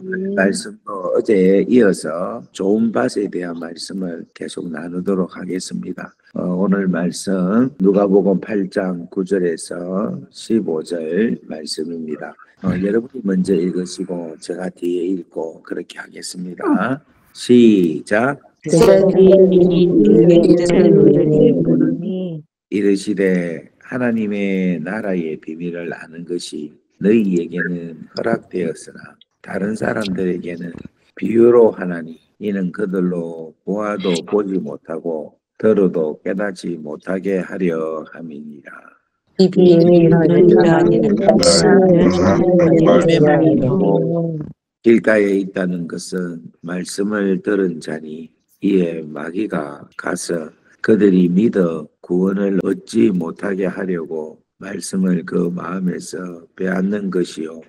말씀도 어제에 이어서 좋은 밭에 대한 말씀을 계속 나누도록 하겠습니다. 오늘 말씀 누가복음 8장 9절에서 15절 말씀입니다. 여러분이 먼저 읽으시고 제가 뒤에 읽고 그렇게 하겠습니다. 시작. 이르시되 하나님의 나라의 비밀을 아는 것이 너희에게는 허락되었으나 다른 사람들에게는 비유로 하나니 이는 그들로 보아도 보지 못하고 들어도 깨닫지 못하게 하려 함이니라. 이 비밀을 길가에 있다는 것은 말씀을 들은 자니 이에 마귀가 가서 그들이 믿어 구원을 얻지 못하게 하려고 말씀을 그 마음에서 빼앗는 것이요.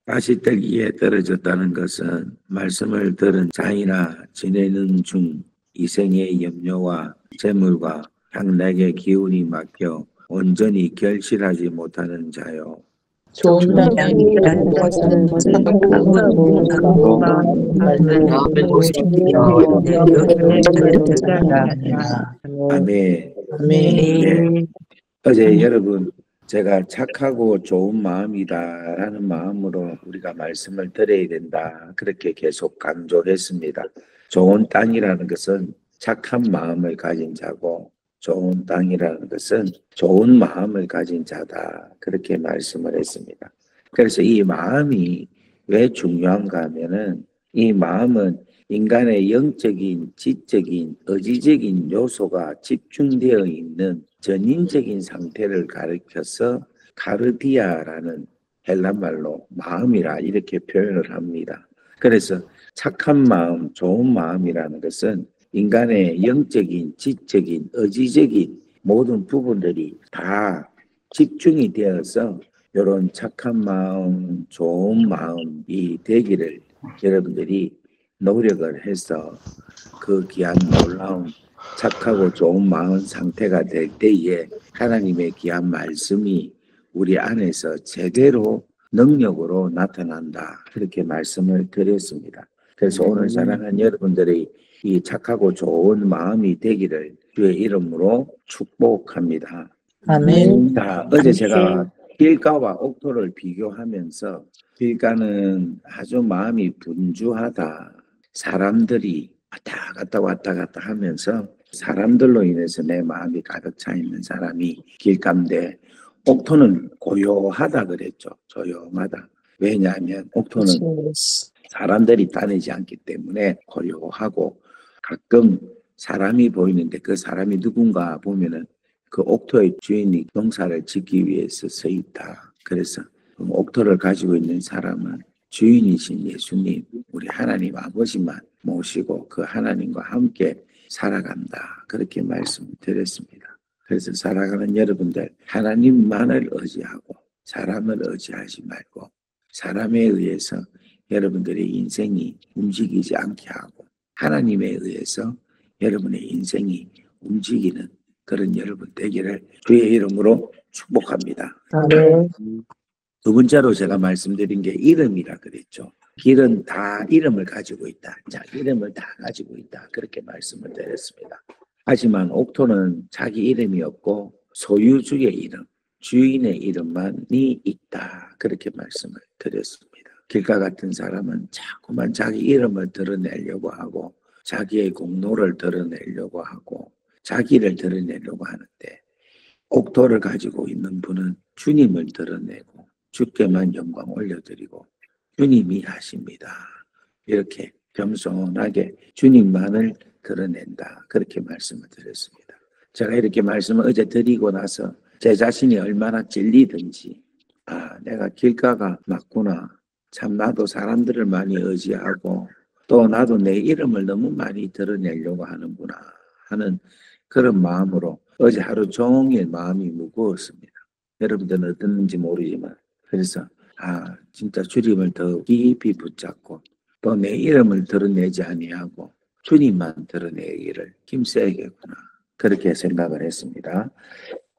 가시떨기에 떨어졌다는 것은 말씀을 들은 자이나 지내는 중 이생의 염려와 재물과 향락의 기운이 막혀 온전히 결실하지 못하는 자요. 좋은 땅이라는 것은 아멘. 네. 어제 여러분 제가 착하고 좋은 마음이다라는 마음으로 우리가 말씀을 들어야 된다 그렇게 계속 강조했습니다. 좋은 땅이라는 것은 착한 마음을 가진 자고 좋은 땅이라는 것은 좋은 마음을 가진 자다 그렇게 말씀을 했습니다. 그래서 이 마음이 왜 중요한가 하면은 이 마음은 인간의 영적인, 지적인, 의지적인 요소가 집중되어 있는 전인적인 상태를 가리켜서 카르디아라는 헬란말로 마음이라 이렇게 표현을 합니다. 그래서 착한 마음, 좋은 마음이라는 것은 인간의 영적인, 지적인, 의지적인 모든 부분들이 다 집중이 되어서 이런 착한 마음, 좋은 마음이 되기를 여러분들이 노력을 해서 그 귀한 놀라운 착하고 좋은 마음 상태가 될 때에 하나님의 귀한 말씀이 우리 안에서 제대로 능력으로 나타난다. 그렇게 말씀을 드렸습니다. 그래서 오늘 사랑하는 여러분들이 이 착하고 좋은 마음이 되기를 주의 이름으로 축복합니다. 아멘. 자, 어제 제가 길가와 옥토를 비교하면서 길가는 아주 마음이 분주하다. 사람들이 왔다 갔다 하면서 사람들로 인해서 내 마음이 가득 차 있는 사람이 길가인데 옥토는 고요하다 그랬죠. 조용하다. 왜냐하면 옥토는 사람들이 다니지 않기 때문에 고요하고 가끔 사람이 보이는데 그 사람이 누군가 보면은 그 옥토의 주인이 농사를 짓기 위해서 서 있다. 그래서 옥토를 가지고 있는 사람은 주인이신 예수님, 우리 하나님 아버지만 모시고 그 하나님과 함께 살아간다. 그렇게 말씀드렸습니다. 그래서 살아가는 여러분들 하나님만을 의지하고 사람을 의지하지 말고 사람에 의해서 여러분들의 인생이 움직이지 않게 하고 하나님에 의해서 여러분의 인생이 움직이는 그런 여러분 되기를 주의 이름으로 축복합니다. 네. 두 번째로 제가 말씀드린 게 이름이라 그랬죠. 길은 다 이름을 가지고 있다. 자, 이름을 다 가지고 있다. 그렇게 말씀을 드렸습니다. 하지만 옥토는 자기 이름이 없고 소유주의 이름, 주인의 이름만이 있다. 그렇게 말씀을 드렸습니다. 길가 같은 사람은 자꾸만 자기 이름을 드러내려고 하고 자기의 공로를 드러내려고 하고 자기를 드러내려고 하는데 옥토를 가지고 있는 분은 주님을 드러내고 주께만 영광 올려드리고 주님이 하십니다. 이렇게 겸손하게 주님만을 드러낸다. 그렇게 말씀을 드렸습니다. 제가 이렇게 말씀을 어제 드리고 나서 제 자신이 얼마나 찔리든지 내가 길가가 맞구나. 참 나도 사람들을 많이 의지하고 또 나도 내 이름을 너무 많이 드러내려고 하는구나 하는 그런 마음으로 어제 하루 종일 마음이 무거웠습니다. 여러분들은 어땠는지 모르지만 그래서 진짜 주님을 더 깊이 붙잡고 또 내 이름을 드러내지 아니하고 주님만 드러내기를 힘써야겠구나. 그렇게 생각을 했습니다.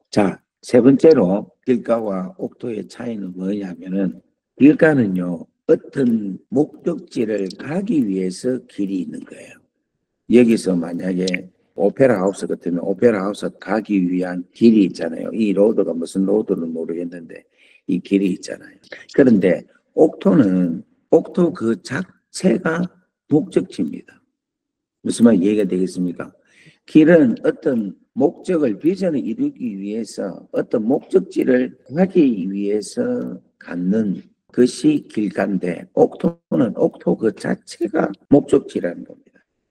자, 세 번째로 길가와 옥토의 차이는 뭐냐면은 길가는요, 어떤 목적지를 가기 위해서 길이 있는 거예요. 여기서 만약에 오페라 하우스 같으면 오페라 하우스 가기 위한 길이 있잖아요. 이 로드가 무슨 로드는 모르겠는데 이 길이 있잖아요. 그런데 옥토는 옥토 그 자체가 목적지입니다. 무슨 말 이해가 되겠습니까? 길은 어떤 목적을 비전을 이루기 위해서 어떤 목적지를 가기 위해서 갖는 것이 길가인데 옥토는 옥토 그 자체가 목적지라는 겁니다.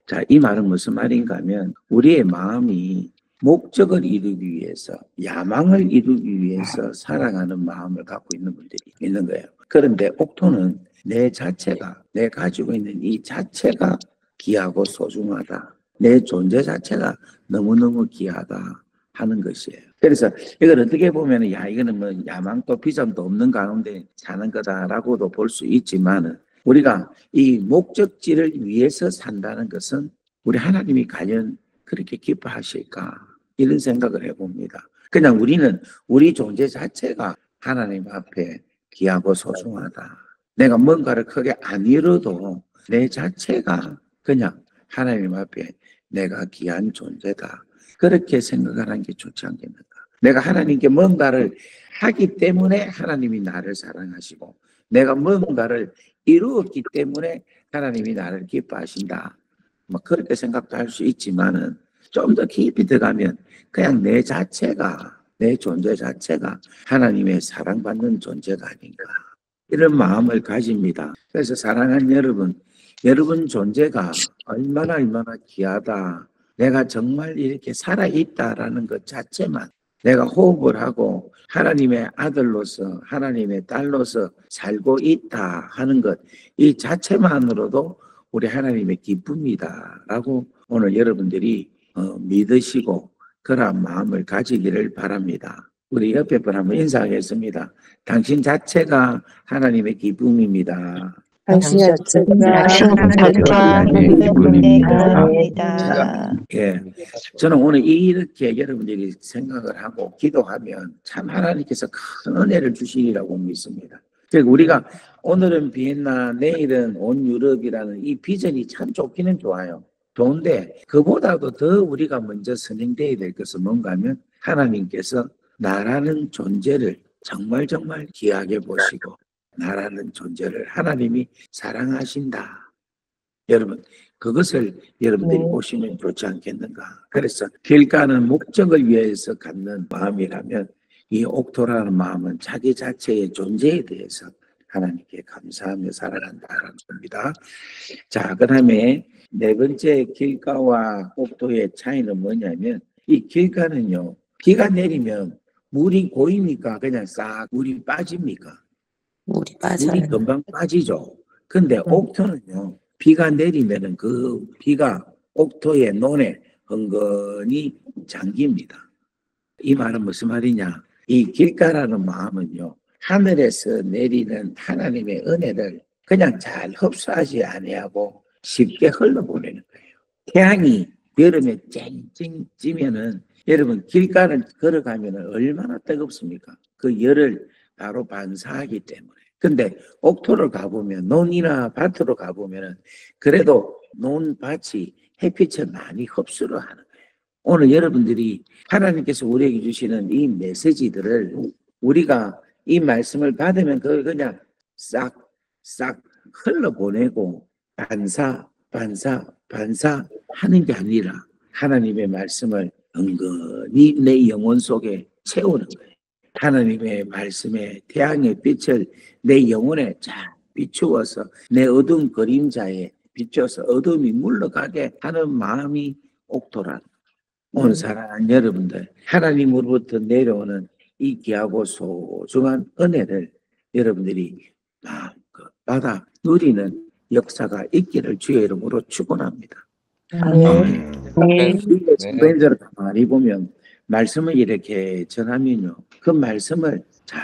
자, 이 말은 무슨 말인가 하면 우리의 마음이 목적을 이루기 위해서 야망을 이루기 위해서 살아가는 마음을 갖고 있는 분들이 있는 거예요. 그런데 옥토는 내 자체가 내 가지고 있는 이 자체가 귀하고 소중하다. 내 존재 자체가 너무너무 귀하다 하는 것이에요. 그래서 이걸 어떻게 보면 야 이거는 뭐 야망도 비전도 없는 가운데 사는 거다라고도 볼 수 있지만은 우리가 이 목적지를 위해서 산다는 것은 우리 하나님이 과연 그렇게 기뻐하실까 이런 생각을 해봅니다. 그냥 우리는 우리 존재 자체가 하나님 앞에 귀하고 소중하다. 내가 뭔가를 크게 안 이뤄도 내 자체가 그냥 하나님 앞에 내가 귀한 존재다. 그렇게 생각하는 게 좋지 않겠는가. 내가 하나님께 뭔가를 하기 때문에 하나님이 나를 사랑하시고 내가 뭔가를 이루었기 때문에 하나님이 나를 기뻐하신다. 뭐 그렇게 생각도 할 수 있지만은 좀 더 깊이 들어가면 그냥 내 자체가 내 존재 자체가 하나님의 사랑받는 존재가 아닌가. 이런 마음을 가집니다. 그래서 사랑하는 여러분, 여러분 존재가 얼마나 귀하다. 내가 정말 이렇게 살아있다라는 것 자체만 내가 호흡을 하고 하나님의 아들로서 하나님의 딸로서 살고 있다 하는 것 이 자체만으로도 우리 하나님의 기쁨이다라고 오늘 여러분들이 믿으시고 그런 마음을 가지기를 바랍니다. 우리 옆에 분 한번 인사하겠습니다. 당신 자체가 하나님의 기쁨입니다. 당신 자체가 하나님의 기쁨입니다. 기쁨입니다. 예, 저는 오늘 이렇게 여러분들이 생각을 하고 기도하면 참 하나님께서 큰 은혜를 주시리라고 믿습니다. 그리고 우리가 오늘은 비엔나, 내일은 온 유럽이라는 이 비전이 참 좋기는 좋아요. 좋은데 그보다도 더 우리가 먼저 선행되어야 될 것은 뭔가 하면 하나님께서 나라는 존재를 정말 귀하게 보시고 나라는 존재를 하나님이 사랑하신다. 여러분 그것을 여러분들이 보시면 좋지 않겠는가. 그래서 길가는 목적을 위해서 갖는 마음이라면 이 옥토라는 마음은 자기 자체의 존재에 대해서 하나님께 감사하며 살아간다는 겁니다. 자, 그 다음에 네 번째 길가와 옥토의 차이는 뭐냐면 이 길가는요 비가 내리면 물이 고입니까? 그냥 싹 물이 빠집니까? 물이 물이 빠져요. 금방 빠지죠. 근데 옥토는요 비가 내리면은 그 비가 옥토의 논에 흥건히 잠깁니다. 이 말은 무슨 말이냐? 이 길가라는 마음은요 하늘에서 내리는 하나님의 은혜를 그냥 잘 흡수하지 아니하고 쉽게 흘러보내는 거예요. 태양이 여름에 쨍쨍 찌면은 여러분 길가를 걸어가면 얼마나 뜨겁습니까? 그 열을 바로 반사하기 때문에. 근데 옥토를 가보면 논이나 밭으로 가보면은 그래도 논밭이 햇빛을 많이 흡수를 하는 거예요. 오늘 여러분들이 하나님께서 우리에게 주시는 이 메시지들을 우리가 이 말씀을 받으면 그걸 그냥 싹 흘러보내고 반사하는 게 아니라 하나님의 말씀을 은근히 내 영혼 속에 채우는 거예요. 하나님의 말씀에 태양의 빛을 내 영혼에 잘 비추어서 내 어두운 그림자에 비춰서 어둠이 물러가게 하는 마음이 옥토란. 오늘 사랑하는 여러분들, 하나님으로부터 내려오는 이 귀하고 소중한 은혜를 여러분들이 마음껏 받아 누리는 역사가 있기를 주의 이름으로 축원합니다. 선배님들을 가만히 보면 말씀을 이렇게 전하면요 그 말씀을 잘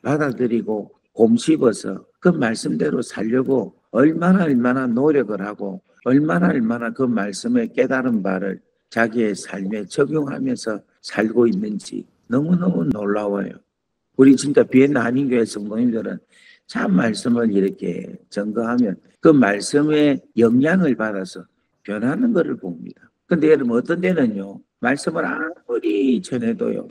받아들이고 곰씹어서 그 말씀대로 살려고 얼마나 노력을 하고 얼마나 그 말씀의 깨달은 바를 자기의 삶에 적용하면서 살고 있는지 너무너무 놀라워요. 우리 진짜 비엔나 한인교회 성도님들은 참 말씀을 이렇게 증거하면 그 말씀의 영향을 받아서 변하는 것을 봅니다. 근데 여러분 어떤 데는요, 말씀을 아무리 전해도요,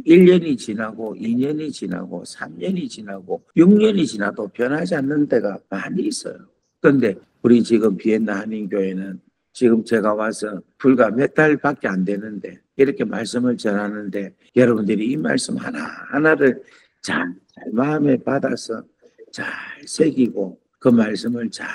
1년이 지나고 2년이 지나고 3년이 지나고 6년이 지나도 변하지 않는 데가 많이 있어요. 그런데 우리 지금 비엔나 한인교회는 지금 제가 와서 불과 몇 달밖에 안 되는데 이렇게 말씀을 전하는데 여러분들이 이 말씀 하나하나를 잘 마음에 받아서 잘 새기고 그 말씀을 잘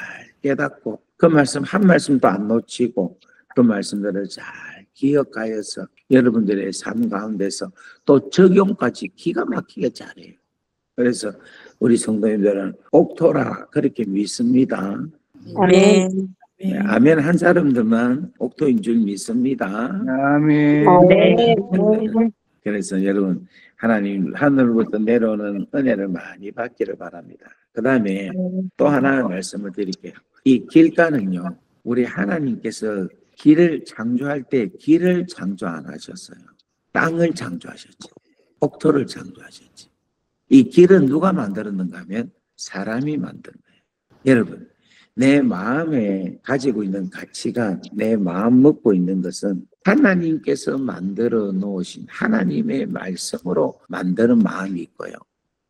깨닫고 그 말씀 한 말씀도 안 놓치고 그 말씀들을 잘 기억하여서 여러분들의 삶 가운데서 또 적용까지 기가 막히게 잘해요. 그래서 우리 성도님들은 옥토라 그렇게 믿습니다. 아멘. 네, 아멘 한 사람들만 옥토인 줄 믿습니다. 아멘. 네. 그래서 여러분 하나님 하늘부터 내려오는 은혜를 많이 받기를 바랍니다. 그 다음에 또 하나 말씀을 드릴게요. 이 길가는요, 우리 하나님께서 길을 창조할 때 길을 창조 안 하셨어요. 땅을 창조하셨지. 옥토를 창조하셨지. 이 길은 누가 만들었는가 하면 사람이 만든 거예요. 여러분, 내 마음에 가지고 있는 가치관, 내 마음 먹고 있는 것은 하나님께서 만들어 놓으신 하나님의 말씀으로 만드는 마음이 있고요.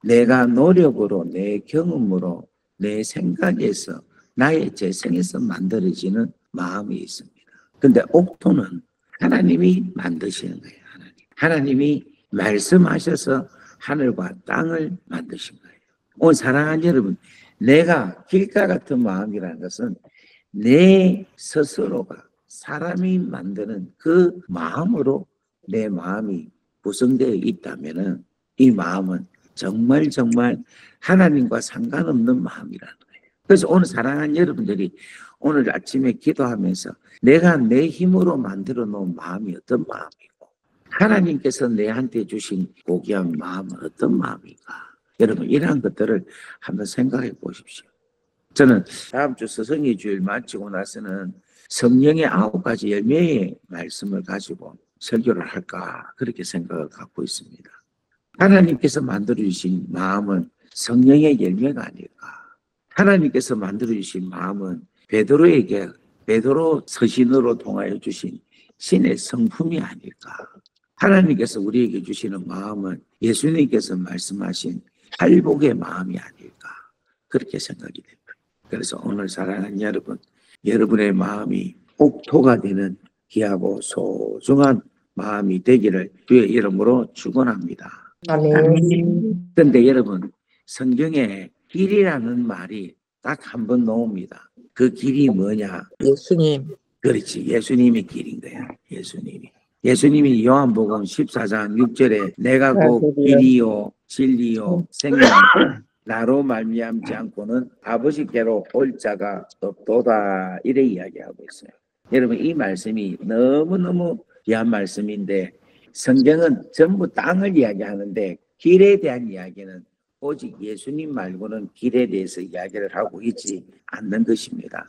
내가 노력으로, 내 경험으로, 내 생각에서, 나의 재성에서 만들어지는 마음이 있습니다. 근데 옥토는 하나님이 만드시는 거예요. 하나님이 말씀하셔서 하늘과 땅을 만드신 거예요. 오늘 사랑하는 여러분, 내가 길가 같은 마음이라는 것은 내 스스로가 사람이 만드는 그 마음으로 내 마음이 구성되어 있다면 이 마음은 정말 하나님과 상관없는 마음이라는 거예요. 그래서 오늘 사랑하는 여러분들이 오늘 아침에 기도하면서 내가 내 힘으로 만들어 놓은 마음이 어떤 마음이고 하나님께서 내한테 주신 고귀한 마음은 어떤 마음인가. 여러분 이러한 것들을 한번 생각해 보십시오. 저는 다음 주 스승의 주일 마치고 나서는 성령의 9가지 열매의 말씀을 가지고 설교를 할까 그렇게 생각을 갖고 있습니다. 하나님께서 만들어주신 마음은 성령의 열매가 아닐까. 하나님께서 만들어주신 마음은 베드로 서신으로 통하여 주신 신의 성품이 아닐까. 하나님께서 우리에게 주시는 마음은 예수님께서 말씀하신 팔복의 마음이 아닐까 그렇게 생각이 됩니다. 그래서 오늘 사랑하는 여러분, 여러분의 마음이 옥토가 되는 귀하고 소중한 마음이 되기를 주의 이름으로 축원합니다. 아멘. 그런데 여러분 성경에 길이라는 말이 딱 한 번 나옵니다. 그 길이 뭐냐? 예수님. 그렇지, 예수님의 길인 거야. 예수님이 요한복음 14장 6절에 내가 곧 길이요 진리요 생명 나로 말미암지 않고는 아버지께로 올 자가 없도다 이래 이야기하고 있어요. 여러분 이 말씀이 너무너무 귀한 말씀인데 성경은 전부 땅을 이야기하는데 길에 대한 이야기는 오직 예수님 말고는 길에 대해서 이야기를 하고 있지 않는 것입니다.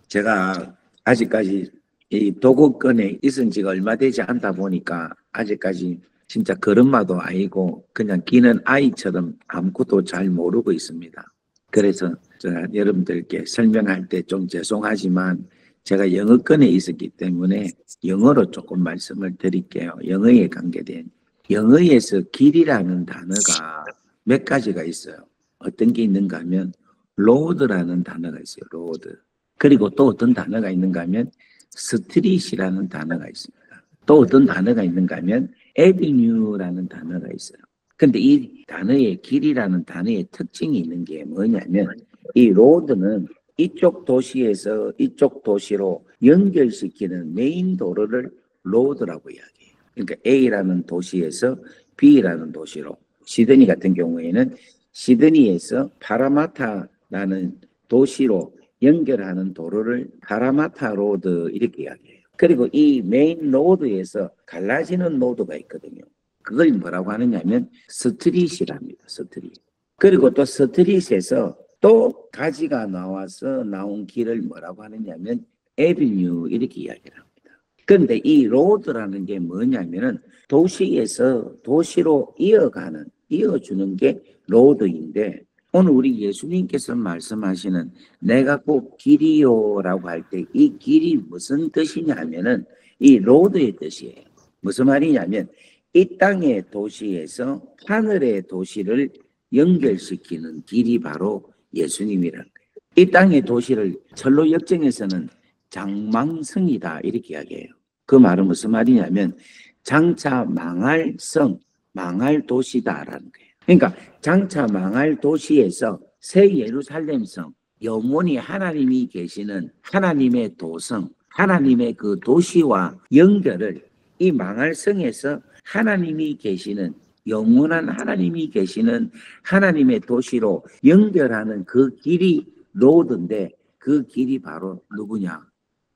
제가 아직까지 이 도곡권에 있은 지가 얼마 되지 않다 보니까 아직까지 진짜 걸음마도 아니고 그냥 기는 아이처럼 아무것도 잘 모르고 있습니다. 그래서 제가 여러분들께 설명할 때 좀 죄송하지만 제가 영어권에 있었기 때문에 영어로 조금 말씀을 드릴게요. 영어에 관계된. 영어에서 길이라는 단어가 몇 가지가 있어요. 어떤 게 있는가 하면 로드라는 단어가 있어요. 로드. 그리고 또 어떤 단어가 있는가 하면 스트릿이라는 단어가 있습니다. 또 어떤 단어가 있는가 하면 에비뉴라는 단어가 있어요. 근데 이 단어의 길이라는 단어의 특징이 있는 게 뭐냐면 이 로드는 이쪽 도시에서 이쪽 도시로 연결시키는 메인 도로를 로드라고 이야기해요. 그러니까 A라는 도시에서 B라는 도시로 시드니 같은 경우에는 시드니에서 파라마타라는 도시로 연결하는 도로를 파라마타 로드 이렇게 이야기해요. 그리고 이 메인 로드에서 갈라지는 로드가 있거든요. 그걸 뭐라고 하느냐면 스트릿이랍니다. 스트릿. 그리고 또 스트릿에서 또 가지가 나와서 나온 길을 뭐라고 하느냐면 에비뉴 이렇게 이야기를 합니다. 그런데 이 로드라는 게 뭐냐면은 도시에서 도시로 이어주는 게 로드인데, 오늘 우리 예수님께서 말씀하시는 내가 꼭 길이요라고 할 때 이 길이 무슨 뜻이냐면은 이 로드의 뜻이에요. 무슨 말이냐면 이 땅의 도시에서 하늘의 도시를 연결시키는 길이 바로 예수님이라는 거예요. 이 땅의 도시를 철로 역정에서는 장망성이다 이렇게 이야기해요. 그 말은 무슨 말이냐면 장차 망할 성, 망할 도시다라는 거예요. 그러니까 장차 망할 도시에서 새 예루살렘 성, 영원히 하나님이 계시는 하나님의 도성, 하나님의 그 도시와 연결을 이 망할 성에서 하나님이 계시는 영원한 하나님이 계시는 하나님의 도시로 연결하는 그 길이 로드인데, 그 길이 바로 누구냐?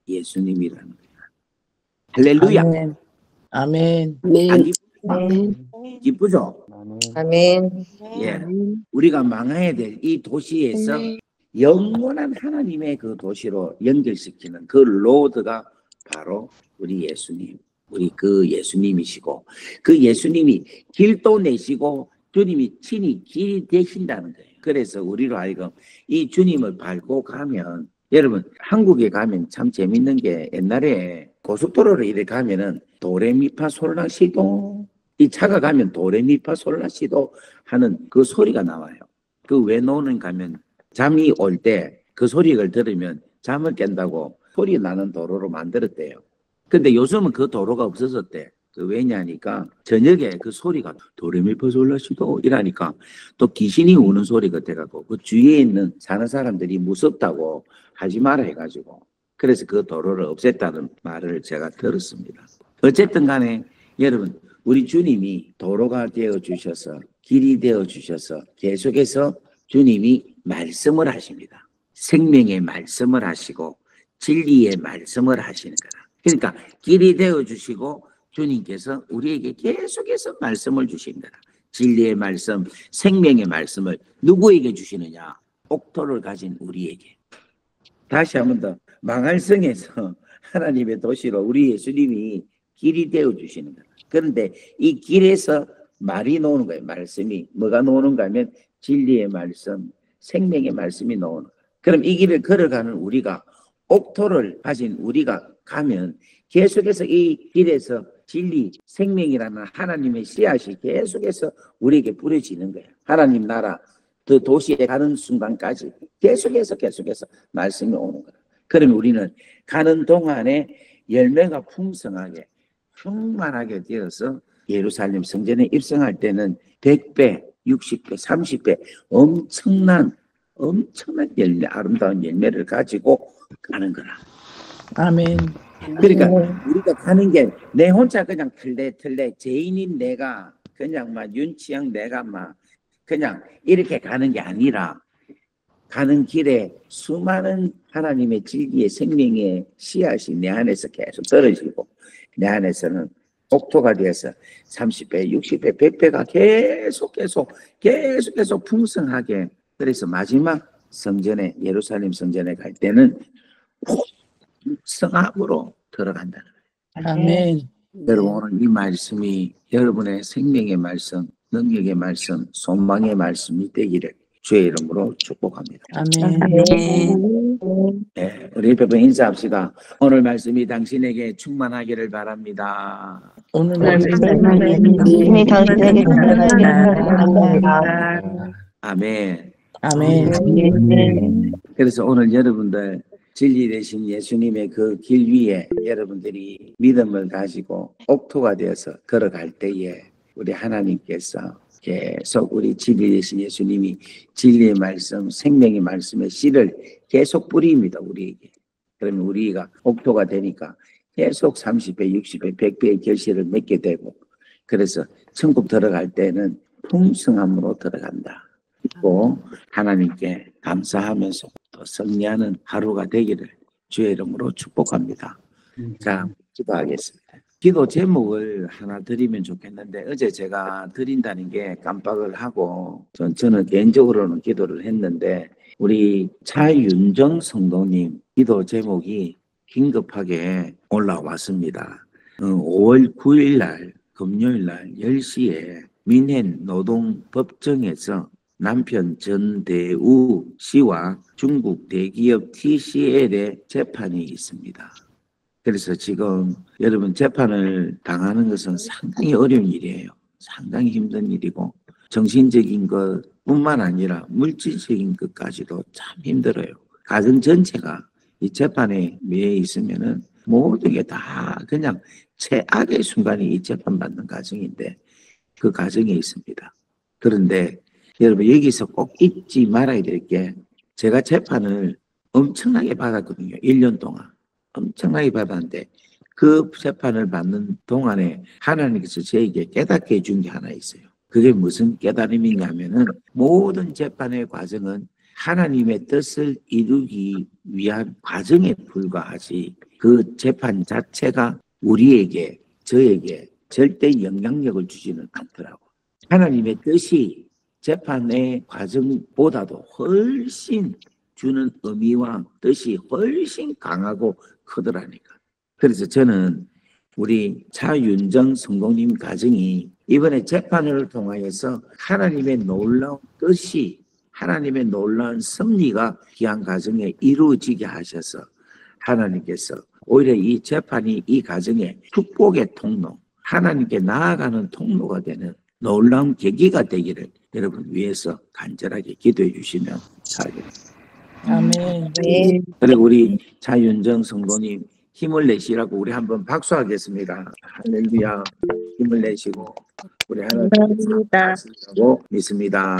예수님이라는 거예요. 할렐루야. 아멘. 아멘. 안 기쁘죠? 아멘. 예. 우리가 망해야 될 이 도시에서 영원한 하나님의 그 도시로 연결시키는 그 로드가 바로 우리 예수님, 우리 그 예수님이시고, 그 예수님이 길도 내시고 주님이 친히 길이 되신다는 거예요. 그래서 우리로 하여금 이 주님을 밟고 가면, 여러분 한국에 가면 참 재밌는 게, 옛날에 고속도로를 이렇게 가면은 도레미파솔라시도, 이 차가 가면 도레미파솔라시도 하는 그 소리가 나와요. 그 왜 나오는 가면 잠이 올 때 그 소리를 들으면 잠을 깬다고 소리 나는 도로로 만들었대요. 근데 요즘은 그 도로가 없어졌대. 그 왜냐니까 저녁에 그 소리가 도레미파솔라시도 이라니까 또 귀신이 우는 소리가 돼가지고 그 주위에 있는 사는 사람들이 무섭다고 하지 마라 해가지고, 그래서 그 도로를 없앴다는 말을 제가 들었습니다. 어쨌든 간에 여러분, 우리 주님이 도로가 되어 주셔서, 길이 되어 주셔서 계속해서 주님이 말씀을 하십니다. 생명의 말씀을 하시고 진리의 말씀을 하시는 거라. 그러니까 길이 되어 주시고 주님께서 우리에게 계속해서 말씀을 주신 거라. 진리의 말씀, 생명의 말씀을 누구에게 주시느냐? 옥토를 가진 우리에게. 다시 한 번 더, 망할 성에서 하나님의 도시로 우리 예수님이 길이 되어 주시는 거라. 그런데 이 길에서 말이 나오는 거예요. 말씀이 뭐가 나오는가 하면 진리의 말씀, 생명의 말씀이 나오는 거예요. 그럼 이 길을 걸어가는 우리가, 옥토를 가진 우리가 가면 계속해서 이 길에서 진리, 생명이라는 하나님의 씨앗이 계속해서 우리에게 뿌려지는 거예요. 하나님 나라 그 도시에 가는 순간까지 계속해서 말씀이 오는 거예요. 그러면 우리는 가는 동안에 열매가 풍성하게 충만하게 되어서 예루살렘 성전에 입성할 때는 100배, 60배, 30배 엄청난 열매, 아름다운 열매를 가지고 가는 거라. 아멘. 그러니까 우리가 가는 게 내 혼자 그냥 털레 죄인인 내가 그냥 막 윤치영 내가 막 그냥 이렇게 가는 게 아니라, 가는 길에 수많은 하나님의 진리의 생명의 씨앗이 내 안에서 계속 떨어지고, 내 안에서는 옥토가 되어서 30배, 60배, 100배가 계속 풍성하게, 그래서 마지막 성전에, 예루살렘 성전에 갈 때는 풍성함으로 들어간다는 거예요. 아멘. 여러분, 오늘 이 말씀이 여러분의 생명의 말씀, 능력의 말씀, 소망의 말씀이 되기를 주의 이름으로 축복합니다. 아멘. 네, 우리 여러분 인사합시다. 오늘 말씀이 당신에게 충만하기를 바랍니다. 오늘 주님이 당신에게 감사합니다. 아멘. 아멘. 그래서 오늘 여러분들 진리 되신 예수님의 그 길 위에 여러분들이 믿음을 가지고 옥토가 되어서 걸어갈 때에 우리 하나님께서 계속 우리 진리 되신 예수님이 진리의 말씀, 생명의 말씀의 씨를 계속 뿌립니다, 우리에게. 그러면 우리가 옥토가 되니까 계속 30배, 60배, 100배의 결실을 맺게 되고, 그래서 천국 들어갈 때는 풍성함으로 들어간다. 또 하나님께 감사하면서 또 승리하는 하루가 되기를 주의 이름으로 축복합니다. 자, 기도하겠습니다. 기도 제목을 하나 드리면 좋겠는데, 어제 제가 드린다는 게 깜빡을 하고 저는 개인적으로는 기도를 했는데, 우리 차윤정 성도님 기도 제목이 긴급하게 올라왔습니다. 5월 9일 날 금요일 날 10시에 민해 노동법정에서 남편 전대우 씨와 중국 대기업 TCL의 재판이 있습니다. 그래서 지금 여러분 재판을 당하는 것은 상당히 어려운 일이에요. 상당히 힘든 일이고 정신적인 것뿐만 아니라 물질적인 것까지도 참 힘들어요. 가정 전체가 이 재판에 매여 있으면은 모든 게 다 그냥 최악의 순간이 이 재판받는 과정인데 그 과정에 있습니다. 그런데 여러분 여기서 꼭 잊지 말아야 될 게 제가 재판을 엄청나게 받았거든요. 1년 동안. 엄청나게 받았는데 그 재판을 받는 동안에 하나님께서 저에게 깨닫게 해준 게 하나 있어요. 그게 무슨 깨달음이냐면은 모든 재판의 과정은 하나님의 뜻을 이루기 위한 과정에 불과하지 그 재판 자체가 우리에게 저에게 절대 영향력을 주지는 않더라고. 하나님의 뜻이 재판의 과정보다도 훨씬 주는 의미와 뜻이 훨씬 강하고 크더라니까. 그래서 저는 우리 차윤정 성도님 가정이 이번에 재판을 통하여서 하나님의 놀라운 뜻이 하나님의 놀라운 섭리가 귀한 가정에 이루어지게 하셔서 하나님께서 오히려 이 재판이 이 가정의 축복의 통로, 하나님께 나아가는 통로가 되는 놀라운 계기가 되기를 여러분 위해서 간절하게 기도해 주시면 잘하겠습니다. 아멘. 그리고 우리 차윤정 성도님 힘을 내시라고 우리 한번 박수하겠습니다. 할렐루야. 힘을 내시고 우리 하나님께서 믿습니다.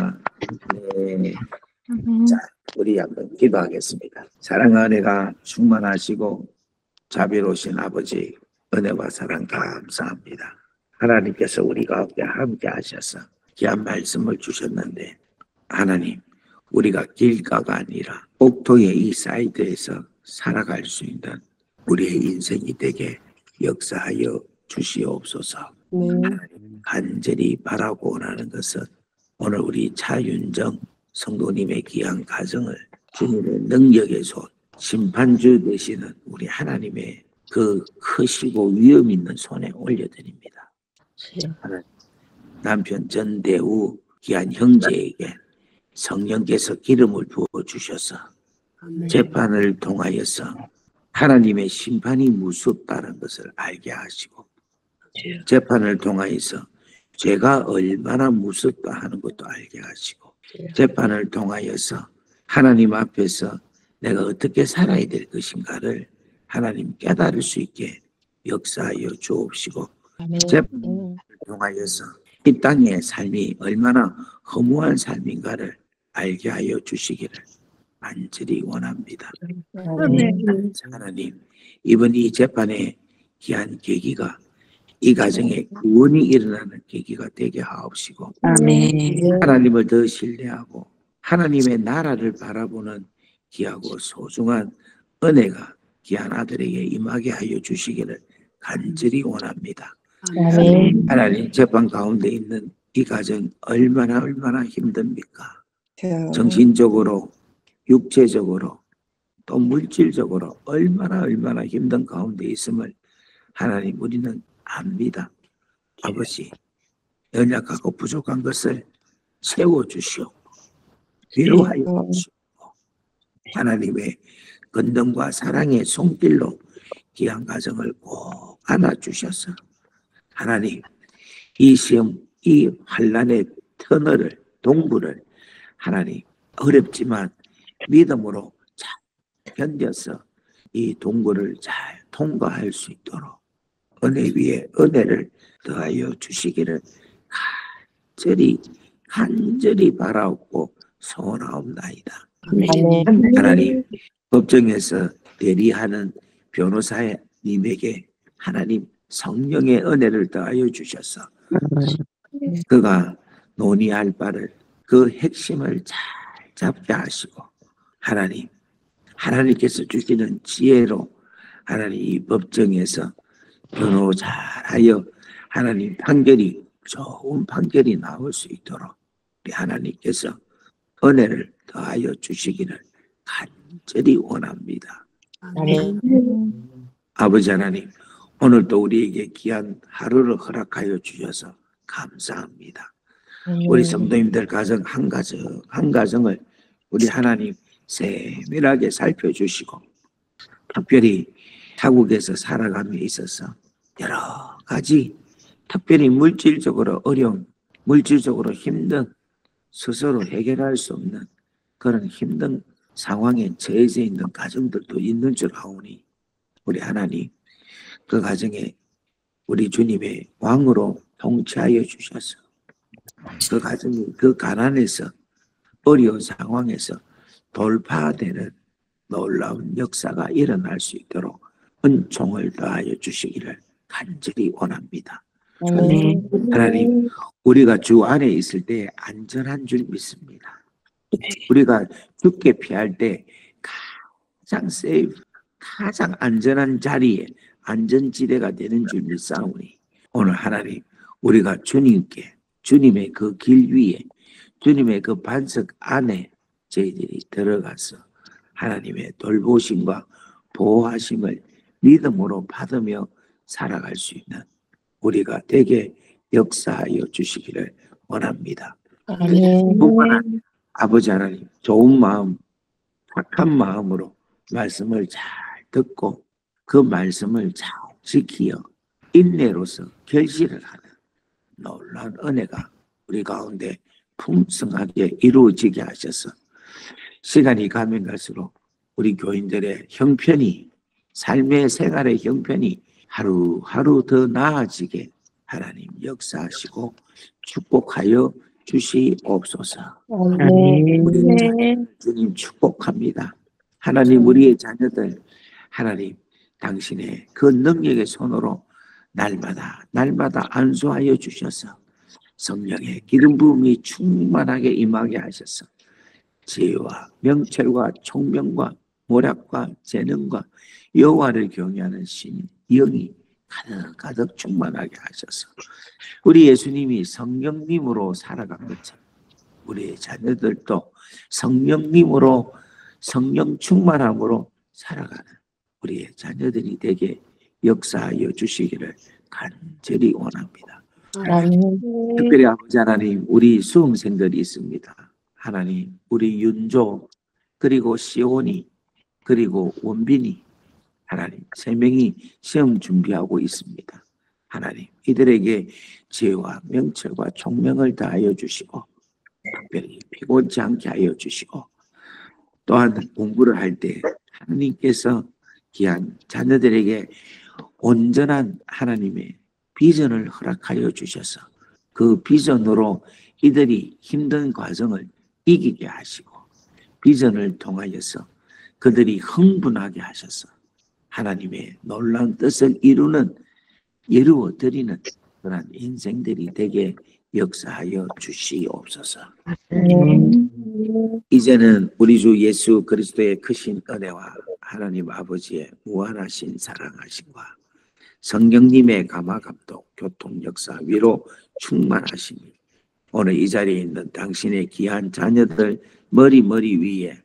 네. 자, 우리 한번 기도하겠습니다. 사랑하는 은혜가 충만하시고 자비로우신 아버지 은혜와 사랑 감사합니다. 하나님께서 우리 가운데 함께 하셔서 귀한 말씀을 주셨는데 하나님 우리가 길가가 아니라 옥토의 이 사이드에서 살아갈 수 있는 우리의 인생이 되게 역사하여 주시옵소서. 하나님 간절히 바라고 원하는 것은 오늘 우리 차윤정 성도님의 귀한 가정을 주님의 능력의 손, 심판주 되시는 우리 하나님의 그 크시고 위험 있는 손에 올려드립니다. 하나님, 남편 전대우 귀한 형제에게 성령께서 기름을 부어주셔서 재판을 통하여서 하나님의 심판이 무섭다는 것을 알게 하시고 재판을 통하여서 죄가 얼마나 무섭다 하는 것도 알게 하시고 재판을 통하여서 하나님 앞에서 내가 어떻게 살아야 될 것인가를 하나님 깨달을 수 있게 역사하여 주옵시고 재판을 통하여서 이 땅의 삶이 얼마나 허무한 삶인가를 알게 하여 주시기를 간절히 원합니다. 하나님, 이번 이 재판의 귀한 계기가 이 가정에 구원이 일어나는 계기가 되게 하옵시고 하나님을 더 신뢰하고 하나님의 나라를 바라보는 귀하고 소중한 은혜가 귀한 아들에게 임하게 하여 주시기를 간절히 원합니다. 하나님 재판 가운데 있는 이 가정 얼마나 힘듭니까? 정신적으로 육체적으로 또 물질적으로 얼마나 힘든 가운데 있음을 하나님 우리는 압니다. 아버지 연약하고 부족한 것을 채워주시옵고 위로하여 주시옵고 하나님의 건능과 사랑의 손길로 귀한 가정을 꼭 안아주셔서 하나님 이 시험 이 환난의 터널을 동부를 하나님 어렵지만 믿음으로 잘 견뎌서 이 동굴을 잘 통과할 수 있도록 은혜 위에 은혜를 더하여 주시기를 간절히 바라옵고 소원하옵나이다. 하나님 법정에서 대리하는 변호사님에게 하나님 성령의 은혜를 더하여 주셔서 그가 논의할 바를 그 핵심을 잘 잡게 하시고 하나님께서 주시는 지혜로 하나님 이 법정에서 변호 잘하여 하나님 판결이 좋은 판결이 나올 수 있도록 우리 하나님께서 은혜를 더하여 주시기를 간절히 원합니다. 아멘. 아버지 하나님, 오늘도 우리에게 귀한 하루를 허락하여 주셔서 감사합니다. 우리 성도님들 가정 한 가정 한 가정을 우리 하나님 세밀하게 살펴주시고, 특별히 타국에서 살아감에 있어서 여러 가지 특별히 물질적으로 어려운, 물질적으로 힘든, 스스로 해결할 수 없는 그런 힘든 상황에 처해져 있는 가정들도 있는 줄 아오니, 우리 하나님 그 가정에 우리 주님의 왕으로 통치하여 주셔서 그 가정이 그 가난에서, 어려운 상황에서 돌파되는 놀라운 역사가 일어날 수 있도록 은총을 더하여 주시기를 간절히 원합니다. 아멘. 하나님, 우리가 주 안에 있을 때 안전한 줄 믿습니다. 우리가 죽게 피할 때 가장 세이프, 가장 안전한 자리에 안전지대가 되는 줄 믿사오니, 오늘 하나님, 우리가 주님께, 주님의 그 길 위에, 주님의 그 반석 안에 저희들이 들어가서 하나님의 돌보심과 보호하심을 믿음으로 받으며 살아갈 수 있는 우리가 되게 역사하여 주시기를 원합니다. 아멘. 뿐만 아니라 아버지 하나님, 좋은 마음, 착한 마음으로 말씀을 잘 듣고 그 말씀을 잘 지키어 인내로서 결실을 하는 놀라운 은혜가 우리 가운데 풍성하게 이루어지게 하셔서 시간이 가면 갈수록 우리 교인들의 형편이, 삶의 생활의 형편이 하루하루 더 나아지게 하나님 역사하시고 축복하여 주시옵소서. 우리 자녀들 주님 축복합니다. 하나님, 우리의 자녀들 하나님 당신의 그 능력의 손으로 날마다 안수하여 주셔서 성령의 기름 부음이 충만하게 임하게 하셔서 지혜와 명철과 총명과 모략과 재능과 여호와를 경외하는 신 영이 가득 충만하게 하셔서 우리 예수님이 성령님으로 살아간 것처럼 우리의 자녀들도 성령님으로, 성령 충만함으로 살아가는 우리의 자녀들이 되게 역사하여 주시기를 간절히 원합니다. 특별히 아버지 하나님, 우리 수험생들이 있습니다. 하나님, 우리 윤조, 그리고 시온이, 그리고 원빈이, 하나님 3명이 시험 준비하고 있습니다. 하나님, 이들에게 지혜와 명철과 총명을 다하여 주시고 특별히 피곤치 않게 하여 주시고, 또한 공부를 할 때 하나님께서 귀한 자녀들에게 온전한 하나님의 비전을 허락하여 주셔서 그 비전으로 이들이 힘든 과정을 이기게 하시고, 비전을 통하여서 그들이 흥분하게 하셔서 하나님의 놀라운 뜻을 이루어드리는 그런 인생들이 되게 역사하여 주시옵소서. 이제는 우리 주 예수 그리스도의 크신 은혜와 하나님 아버지의 무한하신 사랑하심과 성령님의 감화감동, 교통 역사, 위로 충만하심이 오늘 이 자리에 있는 당신의 귀한 자녀들 머리 위에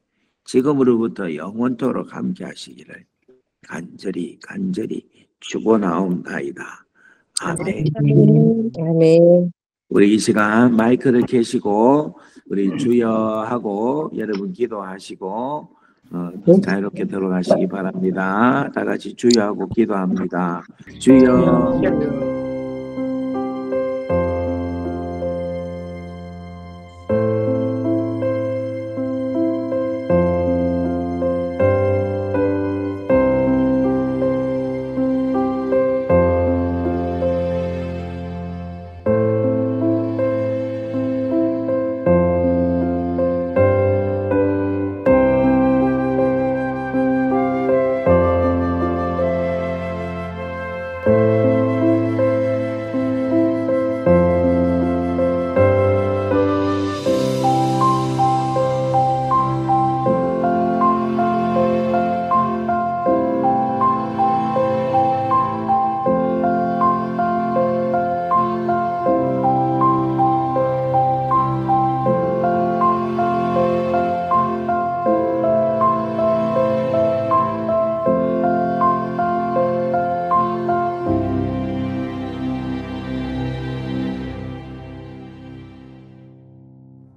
지금으로부터 영원토록 함께 하시기를 간절히 축원하옵나이다. 아멘. 아멘. 우리 이 시간 마이크를 켜시고 우리 주여하고 여러분 기도하시고 자유롭게 들어가시기 바랍니다. 다 같이 주여하고 기도합니다. 주여.